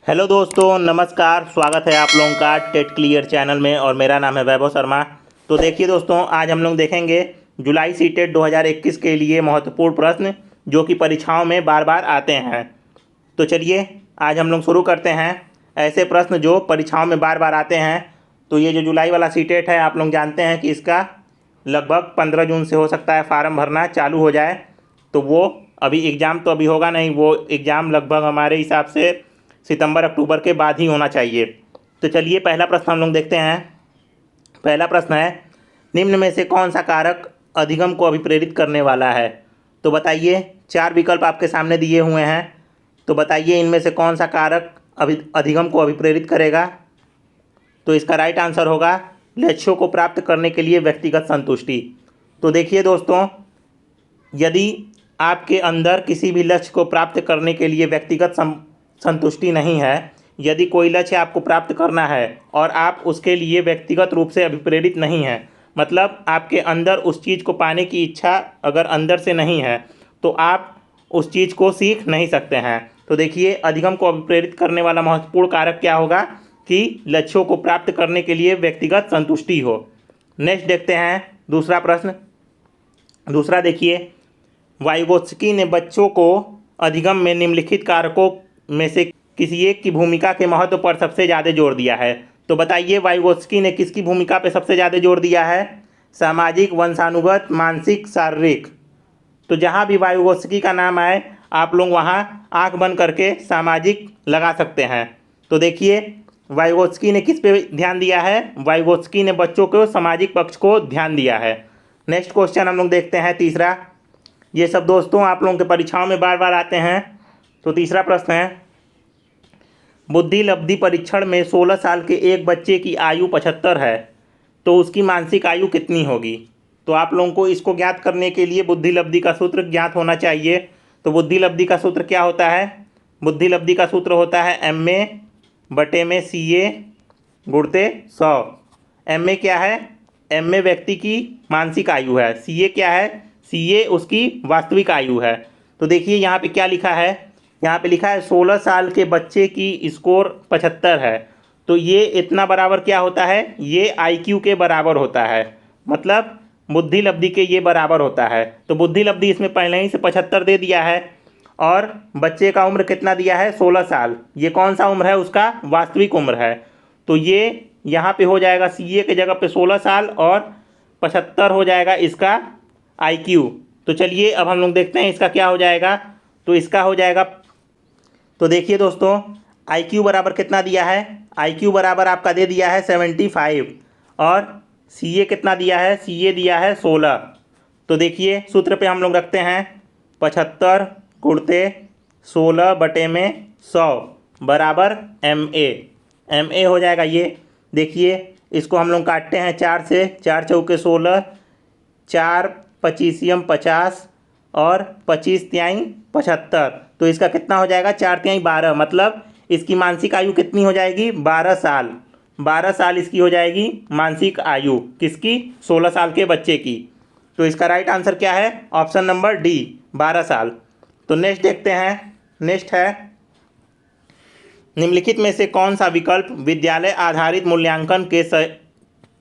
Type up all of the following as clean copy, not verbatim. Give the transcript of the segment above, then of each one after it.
Hello दोस्तों, नमस्कार। स्वागत है आप लोगों का टेट क्लियर चैनल में और मेरा नाम है वैभव शर्मा। तो देखिए दोस्तों, आज हम लोग देखेंगे जुलाई सीटेट 2021 के लिए महत्वपूर्ण प्रश्न जो कि परीक्षाओं में बार बार आते हैं। तो चलिए आज हम लोग शुरू करते हैं ऐसे प्रश्न जो परीक्षाओं में बार बार आते हैं। तो ये जो जुलाई वाला सीटेट है, आप लोग जानते हैं कि इसका लगभग 15 जून से हो सकता है फार्म भरना चालू हो जाए। तो वो अभी एग्ज़ाम तो अभी होगा नहीं, वो एग्ज़ाम लगभग हमारे हिसाब से सितंबर अक्टूबर के बाद ही होना चाहिए। तो चलिए पहला प्रश्न हम लोग देखते हैं। पहला प्रश्न है, निम्न में से कौन सा कारक अधिगम को अभिप्रेरित करने वाला है? तो बताइए, 4 विकल्प आपके सामने दिए हुए हैं। तो बताइए इनमें से कौन सा कारक अधिगम को अभिप्रेरित करेगा? तो इसका राइट आंसर होगा लक्ष्यों को प्राप्त करने के लिए व्यक्तिगत संतुष्टि। तो देखिए दोस्तों, यदि आपके अंदर किसी भी लक्ष्य को प्राप्त करने के लिए व्यक्तिगत संतुष्टि नहीं है, यदि कोई लक्ष्य आपको प्राप्त करना है और आप उसके लिए व्यक्तिगत रूप से अभिप्रेरित नहीं हैं, मतलब आपके अंदर उस चीज़ को पाने की इच्छा अगर अंदर से नहीं है, तो आप उस चीज़ को सीख नहीं सकते हैं। तो देखिए, अधिगम को अभिप्रेरित करने वाला महत्वपूर्ण कारक क्या होगा कि लक्ष्यों को प्राप्त करने के लिए व्यक्तिगत संतुष्टि हो। नेक्स्ट देखते हैं दूसरा प्रश्न। दूसरा देखिए, वाइगोत्स्की ने बच्चों को अधिगम में निम्नलिखित कारकों में से किसी एक की भूमिका के महत्व पर सबसे ज़्यादा जोर दिया है। तो बताइए वाइगोत्स्की ने किसकी भूमिका पर सबसे ज़्यादा जोर दिया है? सामाजिक, वंशानुगत, मानसिक, शारीरिक। तो जहाँ भी वाइगोत्स्की का नाम आए, आप लोग वहाँ आंख बंद करके सामाजिक लगा सकते हैं। तो देखिए, वाइगोत्स्की ने किस पे ध्यान दिया है? वाइगोत्स्की ने बच्चों को सामाजिक पक्ष को ध्यान दिया है। नेक्स्ट क्वेश्चन हम लोग देखते हैं तीसरा। ये सब दोस्तों आप लोगों के परीक्षाओं में बार बार आते हैं। तो तीसरा प्रश्न है, बुद्धि लब्धि परीक्षण में 16 साल के एक बच्चे की आयु 75 है, तो उसकी मानसिक आयु कितनी होगी? तो आप लोगों को इसको ज्ञात करने के लिए बुद्धि लब्धि का सूत्र ज्ञात होना चाहिए। तो बुद्धि लब्धि का सूत्र क्या होता है? बुद्धि लब्धि का सूत्र होता है MA/CA गुणित 100। MA क्या है? MA व्यक्ति की मानसिक आयु है। CA क्या है? CA उसकी वास्तविक आयु है। तो देखिए यहाँ पे क्या लिखा है, यहाँ पे लिखा है 16 साल के बच्चे की स्कोर 75 है। तो ये इतना बराबर क्या होता है? ये IQ के बराबर होता है, मतलब बुद्धि लब्धि के ये बराबर होता है। तो बुद्धि लब्धि इसमें पहले ही से 75 दे दिया है और बच्चे का उम्र कितना दिया है? 16 साल। ये कौन सा उम्र है? उसका वास्तविक उम्र है। तो ये यहाँ पे हो जाएगा CA के जगह पे 16 साल और 75 हो जाएगा इसका IQ। तो चलिए अब हम लोग देखते हैं इसका क्या हो जाएगा। तो इसका हो जाएगा, तो देखिए दोस्तों, IQ बराबर कितना दिया है? IQ बराबर आपका दे दिया है 75 और CA कितना दिया है? CA दिया है 16। तो देखिए सूत्र पे हम लोग रखते हैं 75 गुणित 16 बटे में 100 बराबर MA हो जाएगा। ये देखिए, इसको हम लोग काटते हैं 4 से, 4 चौके 16, 4 पचीसियम 50 और 25 तिहाई 75। तो इसका कितना हो जाएगा? 4 तिहाई 12, मतलब इसकी मानसिक आयु कितनी हो जाएगी? 12 साल। 12 साल इसकी हो जाएगी मानसिक आयु। किसकी? 16 साल के बच्चे की। तो इसका राइट आंसर क्या है? ऑप्शन नंबर डी, 12 साल। तो नेक्स्ट देखते हैं। नेक्स्ट है, निम्नलिखित में से कौन सा विकल्प विद्यालय आधारित मूल्यांकन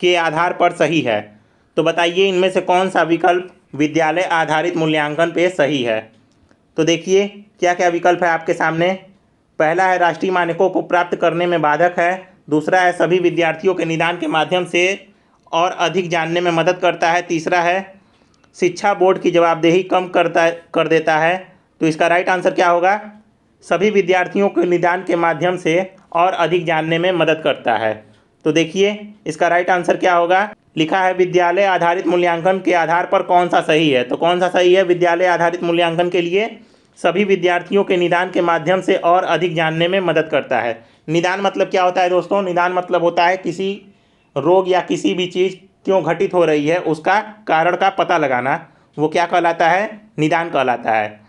के आधार पर सही है? तो बताइए इनमें से कौन सा विकल्प विद्यालय आधारित मूल्यांकन पे सही है? तो देखिए क्या क्या विकल्प है आपके सामने। पहला है राष्ट्रीय मानकों को प्राप्त करने में बाधक है। दूसरा है सभी विद्यार्थियों के निदान के माध्यम से और अधिक जानने में मदद करता है। तीसरा है शिक्षा बोर्ड की जवाबदेही कम कर देता है। तो इसका राइट आंसर क्या होगा? सभी विद्यार्थियों के निदान के माध्यम से और अधिक जानने में मदद करता है। तो देखिए इसका राइट आंसर क्या होगा? लिखा है विद्यालय आधारित मूल्यांकन के आधार पर कौन सा सही है। तो कौन सा सही है? विद्यालय आधारित मूल्यांकन के लिए सभी विद्यार्थियों के निदान के माध्यम से और अधिक जानने में मदद करता है। निदान मतलब क्या होता है दोस्तों? निदान मतलब होता है किसी रोग या किसी भी चीज़ क्यों घटित हो रही है उसका कारण का पता लगाना। वो क्या कहलाता है? निदान कहलाता है।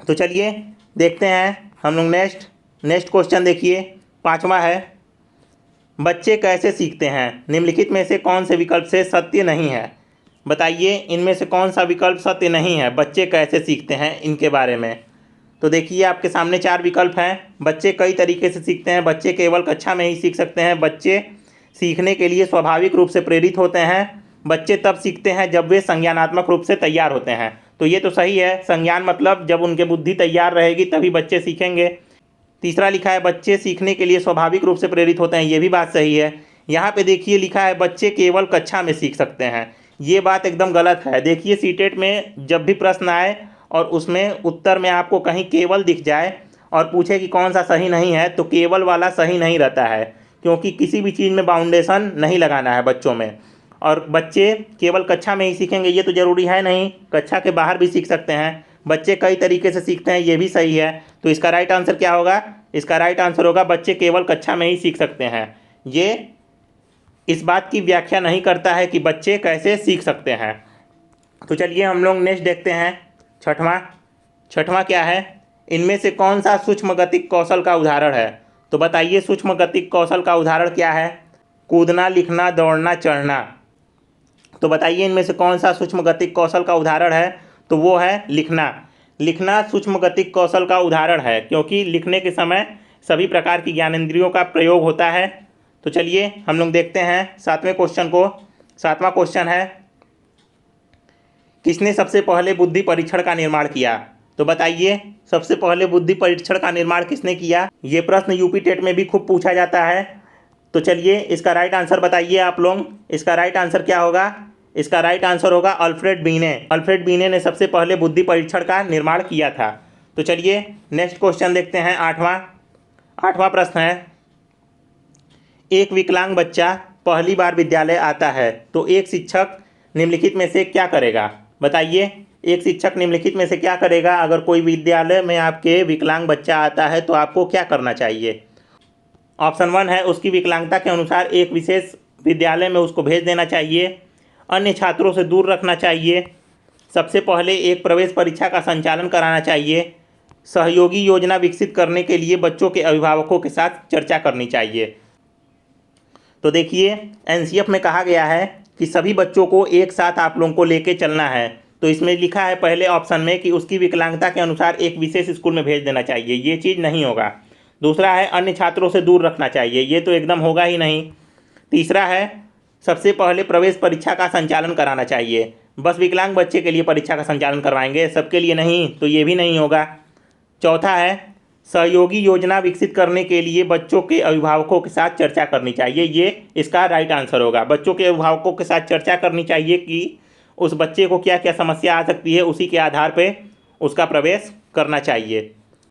तो चलिए देखते हैं हम लोग नेक्स्ट क्वेश्चन। देखिए पांचवा है, बच्चे कैसे सीखते हैं? निम्नलिखित में से कौन से विकल्प से सत्य नहीं है? बताइए इनमें से कौन सा विकल्प सत्य नहीं है? बच्चे कैसे सीखते हैं इनके बारे में। तो देखिए आपके सामने 4 विकल्प हैं। बच्चे कई तरीके से सीखते हैं, बच्चे केवल कक्षा में ही सीख सकते हैं, बच्चे सीखने के लिए स्वाभाविक रूप से प्रेरित होते हैं, बच्चे तब सीखते हैं जब वे संज्ञानात्मक रूप से तैयार होते हैं। तो ये तो सही है, संज्ञान मतलब जब उनके बुद्धि तैयार रहेगी तभी बच्चे सीखेंगे। तीसरा लिखा है बच्चे सीखने के लिए स्वाभाविक रूप से प्रेरित होते हैं, ये भी बात सही है। यहाँ पे देखिए लिखा है बच्चे केवल कक्षा में सीख सकते हैं, ये बात एकदम गलत है। देखिए सीटेट में जब भी प्रश्न आए और उसमें उत्तर में आपको कहीं केवल दिख जाए और पूछे कि कौन सा सही नहीं है, तो केवल वाला सही नहीं रहता है, क्योंकि किसी भी चीज़ में बाउंडेशन नहीं लगाना है बच्चों में। और बच्चे केवल कक्षा में ही सीखेंगे ये तो ज़रूरी है नहीं, कक्षा के बाहर भी सीख सकते हैं। बच्चे कई तरीके से सीखते हैं, ये भी सही है। तो इसका राइट आंसर क्या होगा? इसका राइट आंसर होगा बच्चे केवल कक्षा में ही सीख सकते हैं। ये इस बात की व्याख्या नहीं करता है कि बच्चे कैसे सीख सकते हैं। तो चलिए हम लोग नेक्स्ट देखते हैं। छठवां क्या है? इनमें से कौन सा सूक्ष्म गतिक कौशल का उदाहरण है? तो बताइए सूक्ष्म गतिक कौशल का उदाहरण क्या है? कूदना, लिखना, दौड़ना, चढ़ना। तो बताइए इनमें से कौन सा सूक्ष्म गतिक कौशल का उदाहरण है? तो वो है लिखना। लिखना सूक्ष्म गतिक कौशल का उदाहरण है, क्योंकि लिखने के समय सभी प्रकार की ज्ञानेंद्रियों का प्रयोग होता है। तो चलिए हम लोग देखते हैं 7वें क्वेश्चन को। 7वां क्वेश्चन है किसने सबसे पहले बुद्धि परीक्षण का निर्माण किया? तो बताइए सबसे पहले बुद्धि परीक्षण का निर्माण किसने किया? ये प्रश्न यूपी टेट में भी खूब पूछा जाता है। तो चलिए इसका राइट आंसर बताइए आप लोग। इसका राइट आंसर क्या होगा? इसका राइट आंसर होगा अल्फ्रेड बीने। अल्फ्रेड बीने ने सबसे पहले बुद्धि परीक्षण का निर्माण किया था। तो चलिए नेक्स्ट क्वेश्चन देखते हैं। 8वां प्रश्न है एक विकलांग बच्चा पहली बार विद्यालय आता है तो एक शिक्षक निम्नलिखित में से क्या करेगा? बताइए एक शिक्षक निम्नलिखित में से क्या करेगा? अगर कोई विद्यालय में आपके विकलांग बच्चा आता है तो आपको क्या करना चाहिए? ऑप्शन 1 है उसकी विकलांगता के अनुसार एक विशेष विद्यालय में उसको भेज देना चाहिए, अन्य छात्रों से दूर रखना चाहिए, सबसे पहले एक प्रवेश परीक्षा का संचालन कराना चाहिए, सहयोगी योजना विकसित करने के लिए बच्चों के अभिभावकों के साथ चर्चा करनी चाहिए। तो देखिए एनसीएफ में कहा गया है कि सभी बच्चों को एक साथ आप लोगों को लेके चलना है। तो इसमें लिखा है पहले ऑप्शन में कि उसकी विकलांगता के अनुसार एक विशेष स्कूल में भेज देना चाहिए, ये चीज़ नहीं होगा। दूसरा है अन्य छात्रों से दूर रखना चाहिए, ये तो एकदम होगा ही नहीं। तीसरा है सबसे पहले प्रवेश परीक्षा का संचालन कराना चाहिए, बस विकलांग बच्चे के लिए परीक्षा का संचालन करवाएंगे, सबके लिए नहीं, तो ये भी नहीं होगा। चौथा है सहयोगी योजना विकसित करने के लिए बच्चों के अभिभावकों के साथ चर्चा करनी चाहिए, ये इसका राइट आंसर होगा। बच्चों के अभिभावकों के साथ चर्चा करनी चाहिए कि उस बच्चे को क्या क्या समस्या आ सकती है, उसी के आधार पे उसका प्रवेश करना चाहिए।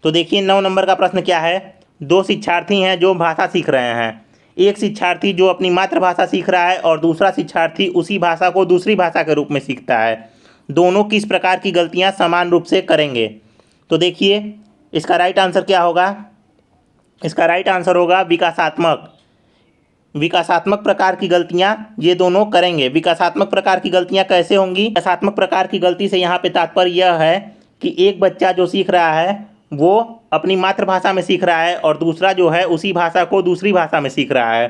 तो देखिए 9 नंबर का प्रश्न क्या है? 2 शिक्षार्थी हैं जो भाषा सीख रहे हैं। एक शिक्षार्थी जो अपनी मातृभाषा सीख रहा है और दूसरा शिक्षार्थी उसी भाषा को दूसरी भाषा के रूप में सीखता है। दोनों किस प्रकार की गलतियां समान रूप से करेंगे? तो देखिए इसका राइट आंसर क्या होगा? इसका राइट आंसर होगा विकासात्मक प्रकार की गलतियां ये दोनों करेंगे। विकासात्मक प्रकार की गलतियां कैसे होंगी? विकासात्मक प्रकार की गलती से यहाँ पे तात्पर्य यह है कि एक बच्चा जो सीख रहा है वो अपनी मातृभाषा में सीख रहा है और दूसरा जो है उसी भाषा को दूसरी भाषा में सीख रहा है।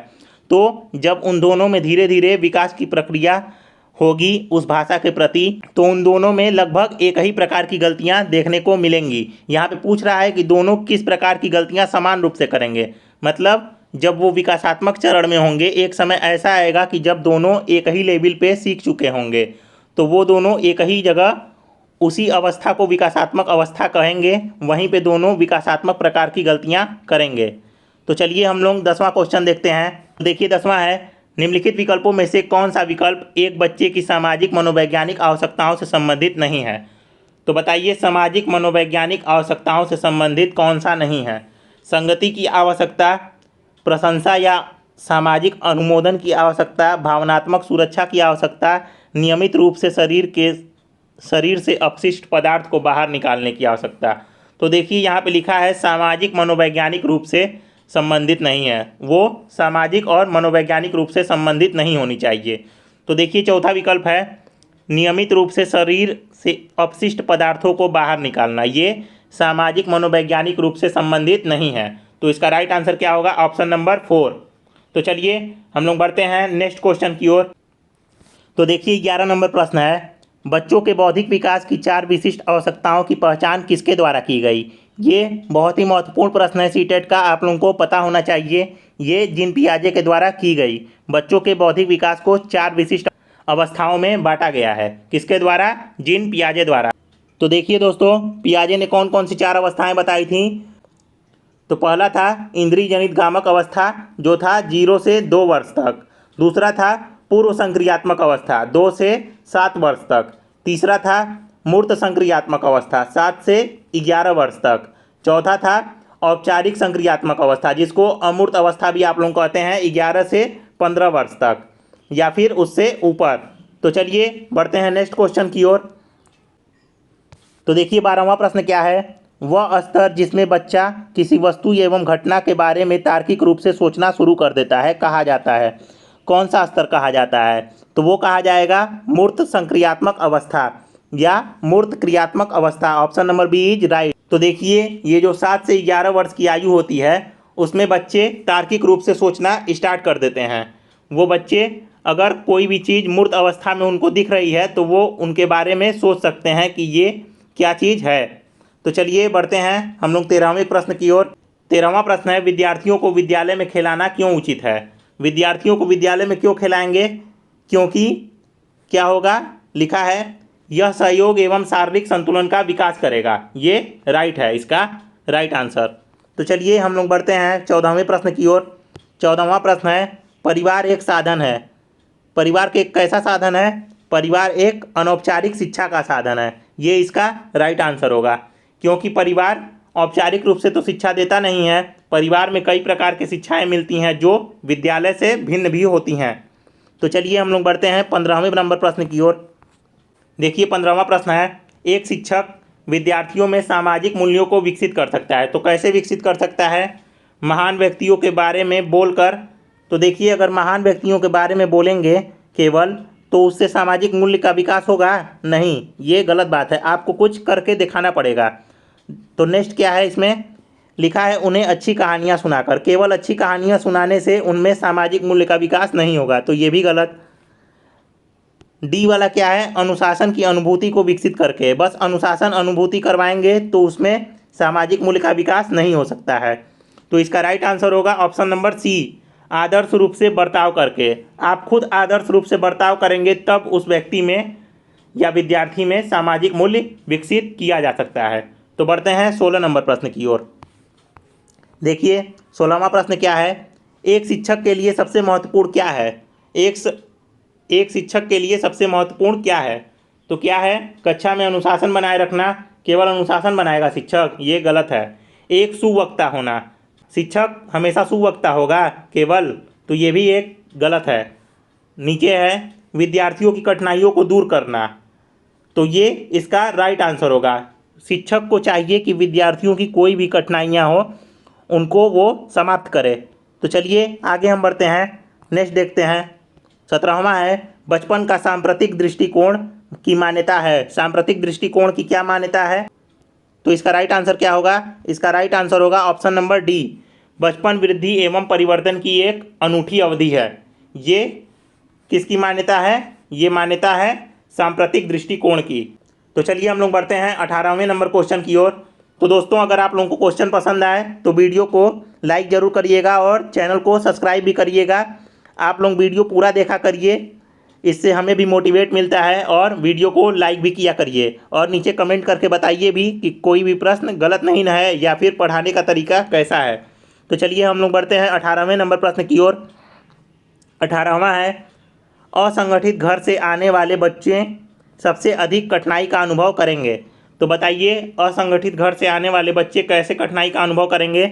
तो जब उन दोनों में धीरे धीरे विकास की प्रक्रिया होगी उस भाषा के प्रति, तो उन दोनों में लगभग एक ही प्रकार की गलतियां देखने को मिलेंगी। यहाँ पे पूछ रहा है कि दोनों किस प्रकार की गलतियां समान रूप से करेंगे, मतलब जब वो विकासात्मक चरण में होंगे एक समय ऐसा आएगा कि जब दोनों एक ही लेवल पे सीख चुके होंगे तो वो दोनों एक ही जगह उसी अवस्था को विकासात्मक अवस्था कहेंगे, वहीं पे दोनों विकासात्मक प्रकार की गलतियां करेंगे। तो चलिए हम लोग 10वां क्वेश्चन देखते हैं। देखिए 10वां है निम्नलिखित विकल्पों में से कौन सा विकल्प एक बच्चे की सामाजिक मनोवैज्ञानिक आवश्यकताओं से संबंधित नहीं है? तो बताइए सामाजिक मनोवैज्ञानिक आवश्यकताओं से संबंधित कौन सा नहीं है? संगति की आवश्यकता, प्रशंसा या सामाजिक अनुमोदन की आवश्यकता, भावनात्मक सुरक्षा की आवश्यकता, नियमित रूप से शरीर से अपशिष्ट पदार्थ को बाहर निकालने की आवश्यकता। तो देखिए यहाँ पे लिखा है सामाजिक मनोवैज्ञानिक रूप से संबंधित नहीं है, वो सामाजिक और मनोवैज्ञानिक रूप से संबंधित नहीं होनी चाहिए। तो देखिए चौथा विकल्प है नियमित रूप से शरीर से अपशिष्ट पदार्थों को बाहर निकालना, ये सामाजिक मनोवैज्ञानिक रूप से संबंधित नहीं है। तो इसका राइट आंसर क्या होगा? Option number 4। तो चलिए हम लोग बढ़ते हैं नेक्स्ट क्वेश्चन की ओर। तो देखिए 11 नंबर प्रश्न है बच्चों के बौद्धिक विकास की 4 विशिष्ट आवश्यकताओं की पहचान किसके द्वारा की गई? ये बहुत ही महत्वपूर्ण प्रश्न है सीटेट का, आप लोगों को पता होना चाहिए। ये जीन पियाजे के द्वारा की गई। बच्चों के बौद्धिक विकास को 4 विशिष्ट अवस्थाओं में बांटा गया है। किसके द्वारा? जीन पियाजे द्वारा। तो देखिए दोस्तों, पियाजे ने कौन कौन सी 4 अवस्थाएं बताई थी। तो पहला था इंद्रिय जनित गामक अवस्था, जो था 0 से 2 वर्ष तक। दूसरा था पूर्व संक्रियात्मक अवस्था, 2 से 7 वर्ष तक। तीसरा था मूर्त संक्रियात्मक अवस्था, 7 से 11 वर्ष तक। चौथा था औपचारिक संक्रियात्मक अवस्था, जिसको अमूर्त अवस्था भी आप लोग कहते हैं, 11 से 15 वर्ष तक या फिर उससे ऊपर। तो चलिए बढ़ते हैं नेक्स्ट क्वेश्चन की ओर। तो देखिए 12वां प्रश्न क्या है। वह स्तर जिसमें बच्चा किसी वस्तु एवं घटना के बारे में तार्किक रूप से सोचना शुरू कर देता है कहा जाता है। कौन सा स्तर कहा जाता है? तो वो कहा जाएगा मूर्त संक्रियात्मक अवस्था या मूर्त क्रियात्मक अवस्था। Option number B is right. तो देखिए, ये जो 7 से 11 वर्ष की आयु होती है, उसमें बच्चे तार्किक रूप से सोचना स्टार्ट कर देते हैं। वो बच्चे अगर कोई भी चीज़ मूर्त अवस्था में उनको दिख रही है तो वो उनके बारे में सोच सकते हैं कि ये क्या चीज़ है। तो चलिए बढ़ते हैं हम लोग 13वें प्रश्न की ओर। 13वां प्रश्न है, विद्यार्थियों को विद्यालय में खिलाना क्यों उचित है? विद्यार्थियों को विद्यालय में क्यों खिलाएंगे? क्योंकि क्या होगा, लिखा है यह सहयोग एवं शारीरिक संतुलन का विकास करेगा। ये राइट है, इसका राइट आंसर। तो चलिए हम लोग बढ़ते हैं 14वें प्रश्न की ओर। 14वां प्रश्न है, परिवार एक साधन है। परिवार के कैसा साधन है? परिवार एक अनौपचारिक शिक्षा का साधन है। ये इसका राइट आंसर होगा, क्योंकि परिवार औपचारिक रूप से तो शिक्षा देता नहीं है। परिवार में कई प्रकार की शिक्षाएं मिलती हैं जो विद्यालय से भिन्न भी होती हैं। तो चलिए हम लोग बढ़ते हैं 15वें नंबर प्रश्न की ओर। देखिए 15वां प्रश्न है, एक शिक्षक विद्यार्थियों में सामाजिक मूल्यों को विकसित कर सकता है। तो कैसे विकसित कर सकता है? महान व्यक्तियों के बारे में बोलकर। तो देखिए, अगर महान व्यक्तियों के बारे में बोलेंगे केवल, तो उससे सामाजिक मूल्य का विकास होगा? नहीं, ये गलत बात है, आपको कुछ करके दिखाना पड़ेगा। तो नेक्स्ट क्या है, इसमें लिखा है उन्हें अच्छी कहानियाँ सुनाकर। केवल अच्छी कहानियाँ सुनाने से उनमें सामाजिक मूल्य का विकास नहीं होगा, तो ये भी गलत। डी वाला क्या है, अनुशासन की अनुभूति को विकसित करके। बस अनुशासन अनुभूति करवाएंगे तो उसमें सामाजिक मूल्य का विकास नहीं हो सकता है। तो इसका राइट आंसर होगा ऑप्शन नंबर सी, आदर्श रूप से बर्ताव करके। आप खुद आदर्श रूप से बर्ताव करेंगे तब उस व्यक्ति में या विद्यार्थी में सामाजिक मूल्य विकसित किया जा सकता है। तो बढ़ते हैं 16 नंबर प्रश्न की ओर। देखिए 16वां प्रश्न क्या है, एक शिक्षक के लिए सबसे महत्वपूर्ण क्या है? एक शिक्षक के लिए सबसे महत्वपूर्ण क्या है? तो क्या है, कक्षा में अनुशासन बनाए रखना। केवल अनुशासन बनाएगा शिक्षक? ये गलत है। एक सुवक्ता होना, शिक्षक हमेशा सुवक्ता होगा केवल? तो ये भी एक गलत है। नीचे है विद्यार्थियों की कठिनाइयों को दूर करना, तो ये इसका राइट आंसर होगा। शिक्षक को चाहिए कि विद्यार्थियों की कोई भी कठिनाइयाँ हो उनको वो समाप्त करे। तो चलिए आगे हम बढ़ते हैं, नेक्स्ट देखते हैं। 17वां है, बचपन का सांप्रतिक दृष्टिकोण की मान्यता है। सांप्रतिक दृष्टिकोण की क्या मान्यता है? तो इसका राइट आंसर क्या होगा? इसका राइट आंसर होगा ऑप्शन नंबर डी, बचपन वृद्धि एवं परिवर्तन की एक अनूठी अवधि है। ये किसकी मान्यता है? ये मान्यता है सांप्रतिक दृष्टिकोण की। तो चलिए हम लोग बढ़ते हैं 18वें नंबर क्वेश्चन की ओर। तो दोस्तों, अगर आप लोगों को क्वेश्चन पसंद आए तो वीडियो को लाइक ज़रूर करिएगा और चैनल को सब्सक्राइब भी करिएगा। आप लोग वीडियो पूरा देखा करिए, इससे हमें भी मोटिवेट मिलता है, और वीडियो को लाइक भी किया करिए और नीचे कमेंट करके बताइए भी कि कोई भी प्रश्न गलत नहीं ना है या फिर पढ़ाने का तरीका कैसा है। तो चलिए हम लोग बढ़ते हैं 18वें नंबर प्रश्न की ओर। 18वां है, असंगठित घर से आने वाले बच्चे सबसे अधिक कठिनाई का अनुभव करेंगे। तो बताइए, असंगठित घर से आने वाले बच्चे कैसे कठिनाई का अनुभव करेंगे?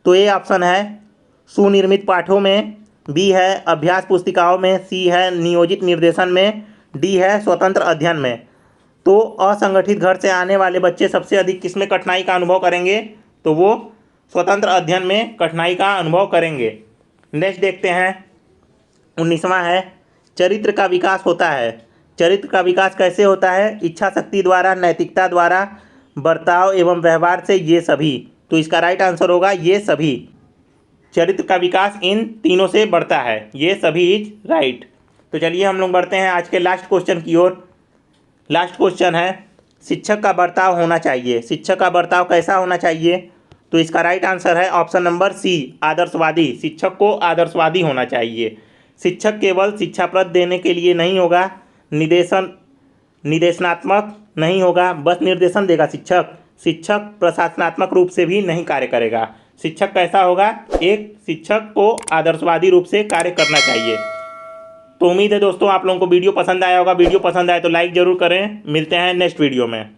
तो ए ऑप्शन है सुनिर्मित पाठों में, बी है अभ्यास पुस्तिकाओं में, सी है नियोजित निर्देशन में, डी है स्वतंत्र अध्ययन में। तो असंगठित घर से आने वाले बच्चे सबसे अधिक किस में कठिनाई का अनुभव करेंगे? तो वो स्वतंत्र अध्ययन में कठिनाई का अनुभव करेंगे। नेक्स्ट देखते हैं 19वां है, चरित्र का विकास होता है। चरित्र का विकास कैसे होता है? इच्छा शक्ति द्वारा, नैतिकता द्वारा, बर्ताव एवं व्यवहार से, ये सभी। तो इसका राइट आंसर होगा ये सभी। चरित्र का विकास इन तीनों से बढ़ता है, ये सभी इज राइट। तो चलिए हम लोग बढ़ते हैं आज के लास्ट क्वेश्चन की ओर। लास्ट क्वेश्चन है, शिक्षक का बर्ताव होना चाहिए। शिक्षक का बर्ताव कैसा होना चाहिए? तो इसका राइट आंसर है ऑप्शन नंबर सी, आदर्शवादी। शिक्षक को आदर्शवादी होना चाहिए। शिक्षक केवल शिक्षाप्रद देने के लिए नहीं होगा, निर्देशनात्मक नहीं होगा, बस निर्देशन देगा। शिक्षक प्रशासनात्मक रूप से भी नहीं कार्य करेगा। शिक्षक कैसा होगा? एक शिक्षक को आदर्शवादी रूप से कार्य करना चाहिए। तो उम्मीद है दोस्तों आप लोगों को वीडियो पसंद आया होगा। वीडियो पसंद आए तो लाइक ज़रूर करें। मिलते हैं नेक्स्ट वीडियो में।